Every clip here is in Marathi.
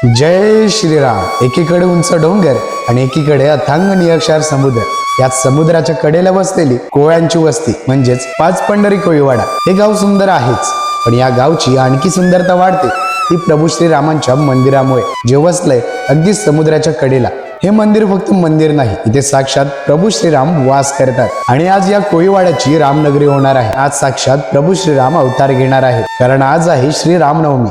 जय श्रीराम। एकीकडे उंच डोंगर आणि एकीकडे अथांग निरक्षर समुद्र, यात समुद्राच्या कडेला वसलेली कोळ्यांची वस्ती म्हणजेच पाच पंढरी कोळीवाडा। हे गाव सुंदर आहेच, पण या गावची आणखी सुंदरता वाढते ती प्रभू श्रीरामांच्या मंदिरामुळे, जे वसलंय अगदी समुद्राच्या कडेला। हे मंदिर फक्त मंदिर नाही, इथे साक्षात प्रभू श्रीराम वास करतात आणि आज या कोळीवाड्याची रामनगरी होणार आहे। आज साक्षात प्रभू श्रीराम अवतार घेणार आहे, कारण आज आहे श्री रामनवमी।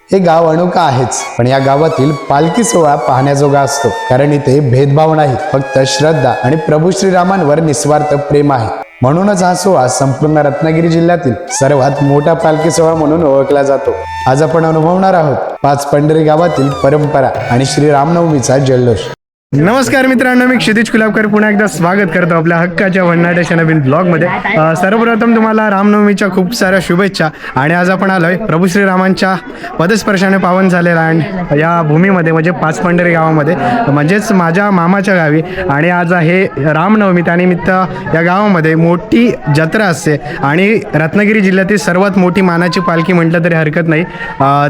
हे गाव अनोखा आहेच, पण या गावातील पालखी सोहळा पाहण्याजोगा असतो, कारण इथे भेदभाव नाही, फक्त श्रद्धा आणि प्रभू श्रीरामांवर निस्वार्थ प्रेम आहे। म्हणूनच हा सोहळा संपूर्ण रत्नागिरी जिल्ह्यातील सर्वात मोठा पालखी सोहळा म्हणून ओळखला जातो। आज आपण अनुभवणार आहोत पाच पंढरी गावातील परंपरा आणि श्री रामनवमीचा जल्लोष। नमस्कार मित्रांनो, मी क्षितिज कुलाबकर पुन्हा एकदा स्वागत करतो आपल्या हक्काच्या भन्नाटाच्या नवीन ब्लॉगमध्ये। सर्वप्रथम तुम्हाला रामनवमीच्या खूप साऱ्या शुभेच्छा। आणि आज आपण आलोय प्रभू श्रीरामांच्या पदस्पर्शाने पावन झालेला आणि या भूमीमध्ये म्हणजे पाच पंढरी गावामध्ये, म्हणजेच माझ्या मामाच्या गावी। आणि आज आहे रामनवमी, त्यानिमित्त या गावामध्ये मोठी जत्रा असते आणि रत्नागिरी जिल्ह्यातील सर्वात मोठी मानाची पालखी म्हटलं तरी हरकत नाही।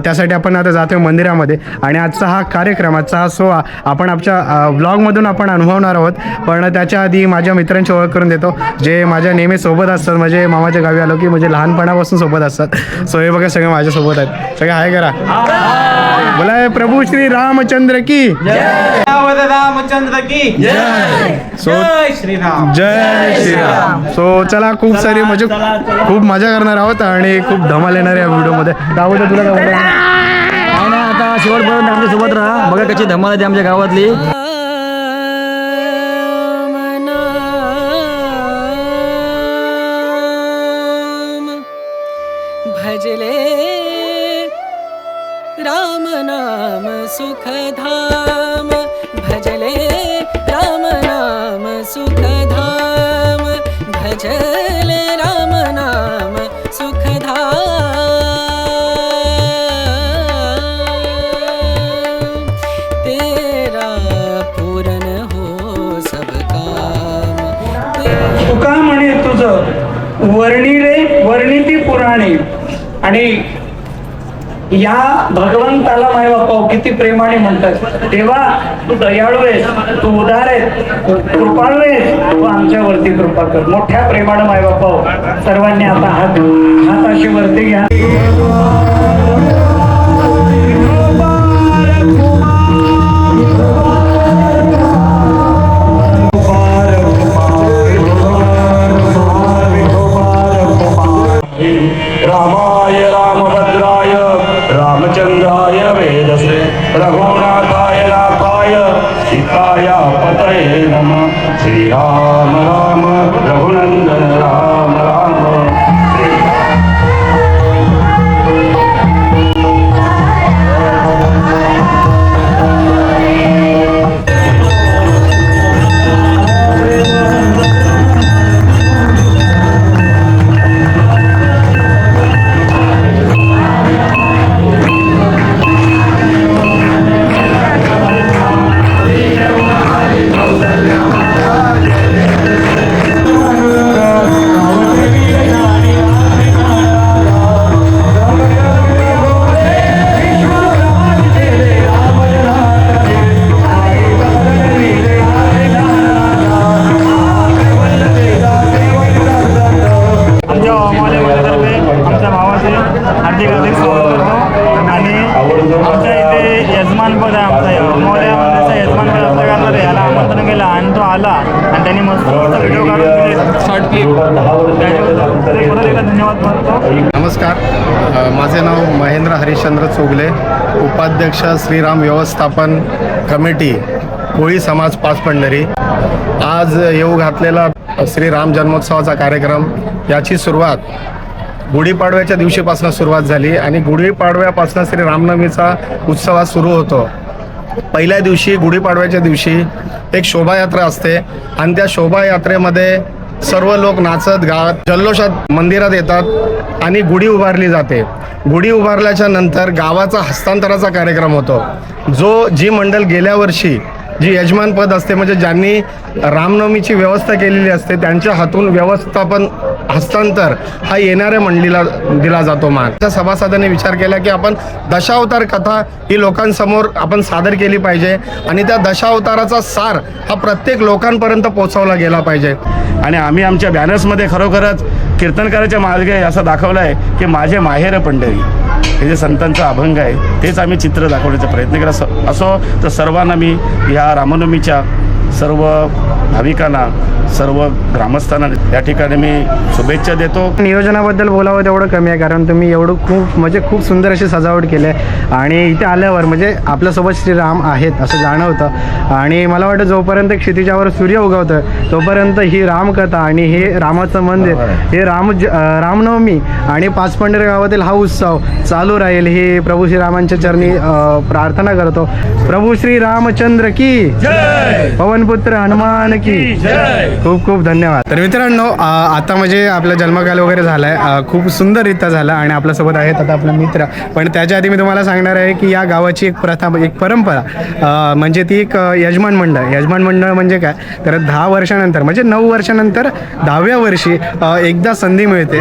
त्यासाठी आपण आता जातोय मंदिरामध्ये आणि आजचा हा कार्यक्रम, आजचा हा सोहळा आपण आमच्या ब्लॉगमधून आपण अनुभवणार आहोत। पण त्याच्या आधी माझ्या मित्रांची ओळख करून देतो, जे माझ्या नेहमी सोबत असतात। म्हणजे मामाच्या गावी आलो की म्हणजे लहानपणापासून सोबत असतात। सो हे बघा, सगळे माझ्यासोबत आहेत। सगळे हाय करा, बोला प्रभू श्री रामचंद्र की जय, रामचंद्र की जय, जय श्रीराम, जय श्रीराम। सो चला, खूप सारी म्हणजे खूप मजा करणार आहोत आणि खूप धमाल येणार आहे या व्हिडिओमध्ये। त्याबद्दल तुला काय ना आता शेवटपर्यंत आमच्या सोबत राहा, बघा कशी धमाल आहे आमच्या गावातली। भजले राम नाम सुखधाम, भजले राम नाम सुखधाम, भजले राम नाम सुखधाम, तेरा पूर्ण हो सब काम। तुका म्हणे तुझं वर्णी रे वर्णिती पुराणे। आणि या भगवंताला माय बापा किती प्रेमाने म्हणतात, तेव्हा तू दयाळू आहेस, तू उदार आहेस, कृपाळू आहेस, तू आमच्यावरती कृपा कर। मोठ्या प्रेमानं माय बापा सर्वांनी आता हात अशी वरती घ्या। रामाय रामभद्राय रामचंद्राय वेदसे रघुनाथाय नाथाय सीताय पतये नमः। श्रीराम राम रघुनंदन राम राम। नमस्कार, माझे नाव महेंद्र हरिश्चंद्र चोगले, उपाध्यक्ष श्रीराम व्यवस्थापन कमिटी कोळी समाज पाच पंढरी। आज येऊ घातलेला श्रीराम जन्मोत्सवाचा कार्यक्रम, याची सुरुवात गुढीपाडव्याच्या दिवशीपासून सुरुवात झाली आणि गुढीपाडव्यापासून श्री रामनवमीचा उत्सव सुरू होतो। पहिल्या दिवशी गुढीपाडव्याच्या दिवशी एक शोभायात्रा असते आणि त्या शोभायात्रेमध्ये सर्व लोक नाचत गात जल्लोषात मंदिरात येतात आणि गुढी उभारली जाते। गुढी उभारल्याच्या नंतर गावाचा हस्तांतराचा कार्यक्रम होतो। जी मंडळ गेल्या वर्षी जी यजमानपद असते म्हणजे ज्यांनी रामनवमीची व्यवस्था केलेली असते त्यांच्या हातून व्यवस्थापन हस्तांतर हा येणाऱ्या मंडळीला दिला जातो मान. त्या सभासदांनी विचार केला की आपण दशावतार कथा ही लोकांसमोर आपण सादर केली पाहिजे आणि त्या दशावताराचा सार हा प्रत्येक लोकांपर्यंत पोहोचवला गेला पाहिजे. आणि आम्ही आमच्या बॅनर्समध्ये खरोखरच कीर्तनकाराच्या मार्गे असं दाखवलं आहे की माझे माहेर पंढरी हे जे संतांचा अभंग आहे तेच आम्ही चित्र दाखवण्याचा प्रयत्न केला. असो तर सर्वांना मी ह्या रामनवमीच्या सर्व भाविकांना सर्व ग्रामस्थांना या ठिकाणी मी शुभेच्छा देतो. नियोजनाबद्दल बोलावं तेवढं कमी आहे कारण तुम्ही एवढं खूप सुंदर अशी सजावट केली आहे आणि इथे आल्यावर म्हणजे आपल्यासोबत श्रीराम आहेत असं जाणवतं आणि मला वाटतं जोपर्यंत क्षितिजावर सूर्य उगवतं तोपर्यंत ही रामकथा आणि हे रामाचं मंदिर हे रामनवमी आणि पाचपंढरी गावातील हा उत्सव चालू राहील ही प्रभू श्रीरामांच्या चरणी प्रार्थना करतो. प्रभू श्री रामचंद्र की पवनपुत्र हनुमान की खूप खूप धन्यवाद. तर मित्रांनो आता म्हणजे आपला जन्मकाल वगैरे झाला आहे खूप सुंदररित्या झाला आणि आपल्यासोबत आहेत आता आपला मित्र. पण त्याच्या आधी मी तुम्हाला सांगणार आहे की या गावाची एक प्रथा एक परंपरा म्हणजे ती एक यजमान मंडळ म्हणजे काय तर 10 वर्षानंतर म्हणजे 9 वर्षानंतर 10व्या वर्षी एकदा संधी मिळते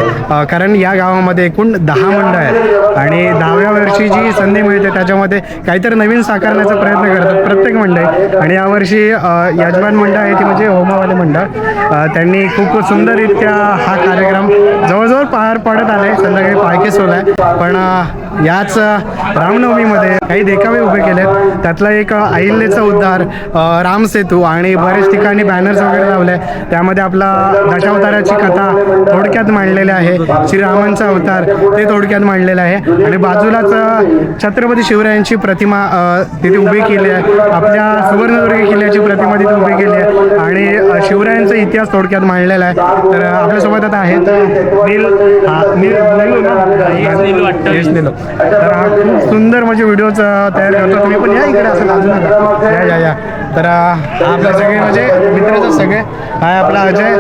कारण या गावामध्ये एकूण 10 मंडळ आहेत आणि 10व्या वर्षी जी संधी मिळते त्याच्यामध्ये काहीतरी नवीन साकारण्याचा प्रयत्न करतात प्रत्येक मंडळ आणि यावर्षी यजमान मंडळ आहे ती म्हणजे होमावाले मंडळ त्यांनी खूप सुंदररित्या हा कार्यक्रम जवळजवळ पार पडत आला आहे. संध्याकाळी पालखी सोहळा आहे पण याच रामनवमीमध्ये काही देखावे उभे केलेत. त्यातला एक अहिल्याचा उद्धार रामसेतू आणि बऱ्याच ठिकाणी बॅनर्स वगैरे लावले त्यामध्ये आपला दशावताराची कथा थोडक्यात मांडलेली आहे. श्रीरामांचा अवतार ते थोडक्यात मांडलेलं आहे आणि बाजूलाच छत्रपती शिवरायांची प्रतिमा तिथे उभी केली आहे. आपल्या सुवर्णदुर्ग किल्ल्याची प्रतिमा तिथे उभी केली आहे आणि शिवरायांचा इतिहास थोडक्यात मांडलेला आहे. तर आपल्यासोबत आता आहेत नील तर हा खूप सुंदर म्हणजे व्हिडिओज तयार करतो. तुम्ही पण या इकडे असं लाजू नका या. तर आपले सगळे म्हणजे मित्राचे सगळे आहे आपला अजय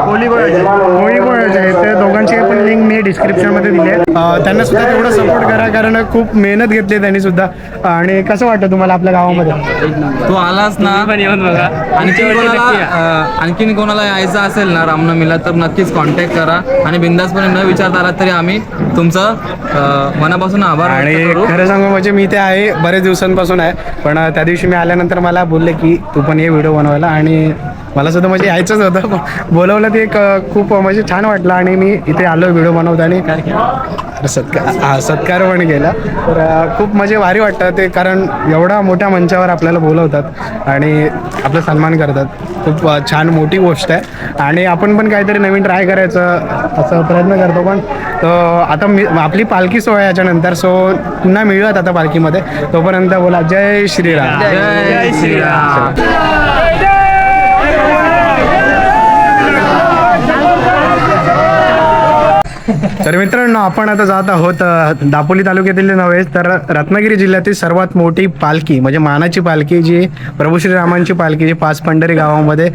कोळीबोळ अजय ते दोघांची पण लिंक मी डिस्क्रिप्शनमध्ये दिली आहे. त्यांना सुद्धा तेवढं सपोर्ट करा कारण खूप मेहनत घेतली त्यांनी सुद्धा. आणि कसं वाटतं तुम्हाला आपल्या गावामध्ये तू आलास ना आणखीन कोणाला यायचं असेल ना रामनवमीला तर नक्कीच कॉन्टॅक्ट करा आणि बिंदासपणे न विचारता आलात तरी आम्ही तुमचं मनापासून आभार. आणि खरं सांगू म्हणजे मी ते आहे बरेच दिवसांपासून आहे पण त्या दिवशी मी आल्यानंतर मला बोलले की तू पण ये व्हिडिओ बनवायला आणि मला सुद्धा म्हणजे यायचंच होतं बोलवलं ते खूप म्हणजे छान वाटलं आणि मी इथे आलो व्हिडिओ बनवतो आणि सत्कार पण केला. तर खूप म्हणजे भारी वाटतं ते कारण एवढा मोठ्या मंचावर आपल्याला बोलवतात आणि आपला सन्मान करतात. खूप छान मोठी गोष्ट आहे आणि आपण पण काहीतरी नवीन ट्राय करायचं असं प्रयत्न करतो. पण आता आपली पालखी सोहळा याच्यानंतर सो पुन्हा मिळूयात आता पालखीमध्ये. तोपर्यंत बोला जय श्रीराम. जय श्रीराम. तर मित्रांनो आपण आता जात आहोत दापोली तालुक्यातील नव्हे तर रत्नागिरी जिल्ह्यातील सर्वात मोठी पालखी म्हणजे मानाची पालखी जी प्रभू श्रीरामांची पालखी जी पाचपंढरी गावामध्ये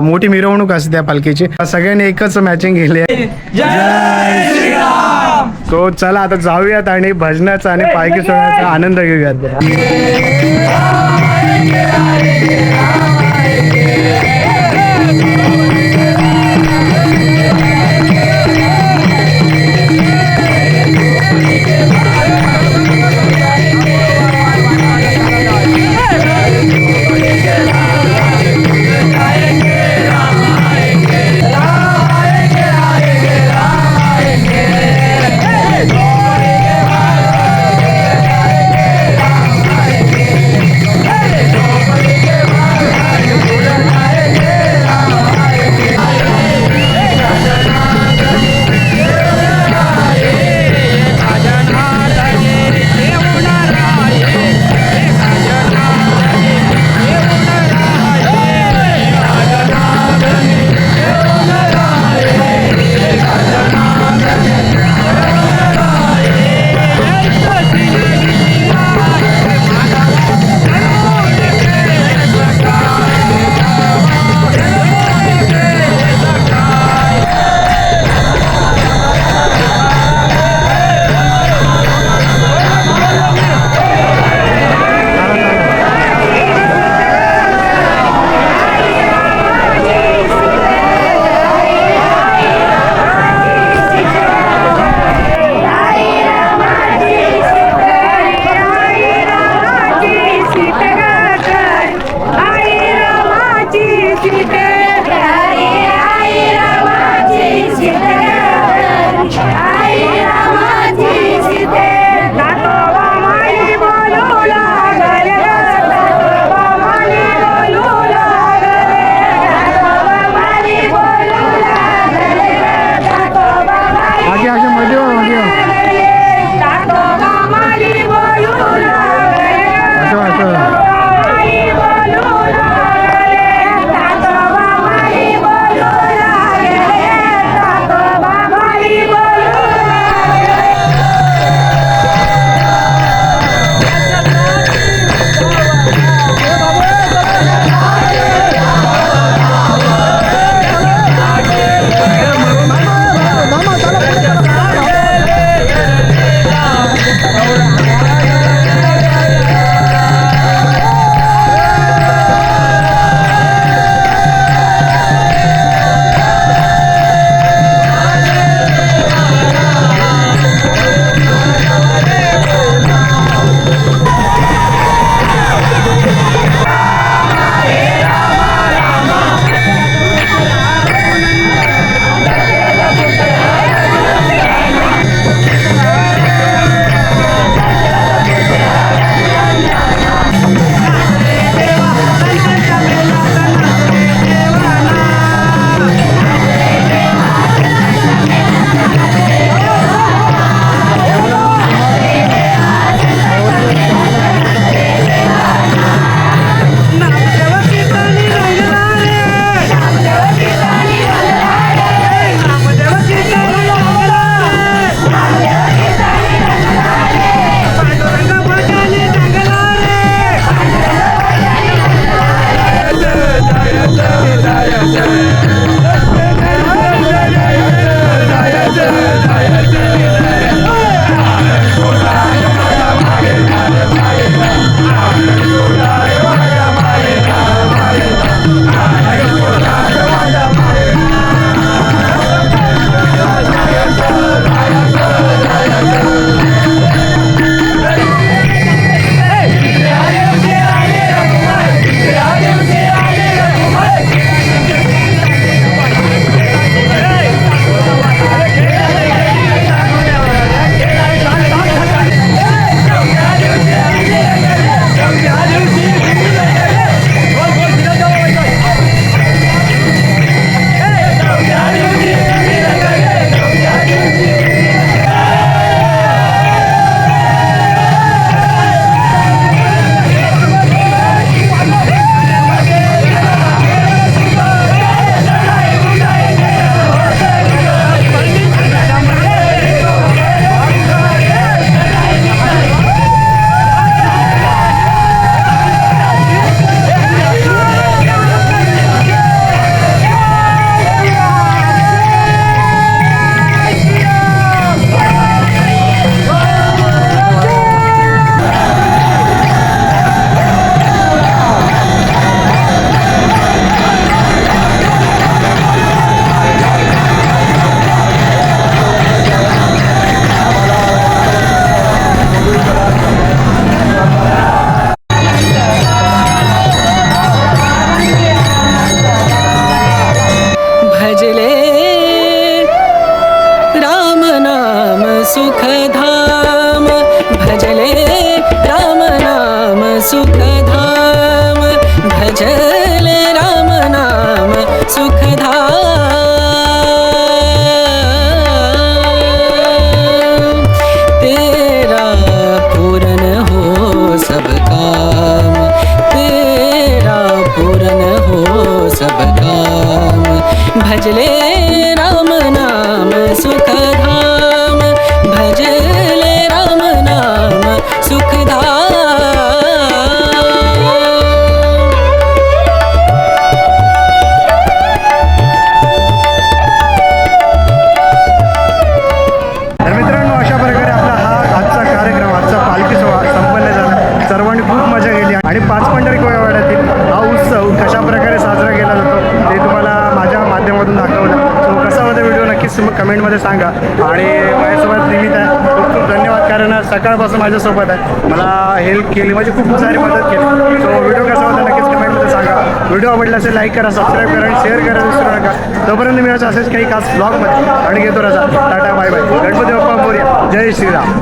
मोठी मिरवणूक असते त्या पालखीची. सगळ्यांनी एकच मॅचिंग केली आहे जय श्रीराम. तो चला आता जाऊयात आणि भजनाचा आणि पालखी सोहळ्याचा आनंद घेऊयात. सब काम, तेरा पूरन हो सब काम। भजले राम नाम सुख धाम, भजले राम नाम सुख धाम। तर मित्रांनो, अशा प्रकारे आपला हा आजचा कार्यक्रम, आजचा पालखी सोहळा संपन्न झाला. सर्वांनी खूप मजा केली आणि पाच पंढरी कोळीवाड्यातील हा उत्सव कशा प्रकारे साजरा केला जातो ते तुम्हाला माझ्या माध्यमातून दाखवलं. सो कसा होता व्हिडिओ नक्कीच कमेंटमध्ये सांगा. आणि माझ्यासोबत निमित्त आहे, खूप खूप धन्यवाद, कारण सकाळपासून माझ्यासोबत आहे, मला हेल्प केली, म्हणजे खूप सारी मदत केली. सो व्हिडिओ कसा होता नक्कीच कमेंटमध्ये सांगा. व्हिडिओ आवडला असेल लाईक करा, सबस्क्राईब करा आणि शेअर करायला विसरू नका. तोपर्यंत मी असेच काही खास ब्लॉगमध्ये आणि घेतो रजा. Ta-ta bye bye. Ganpati Bappa मोरया. जय श्रीराम.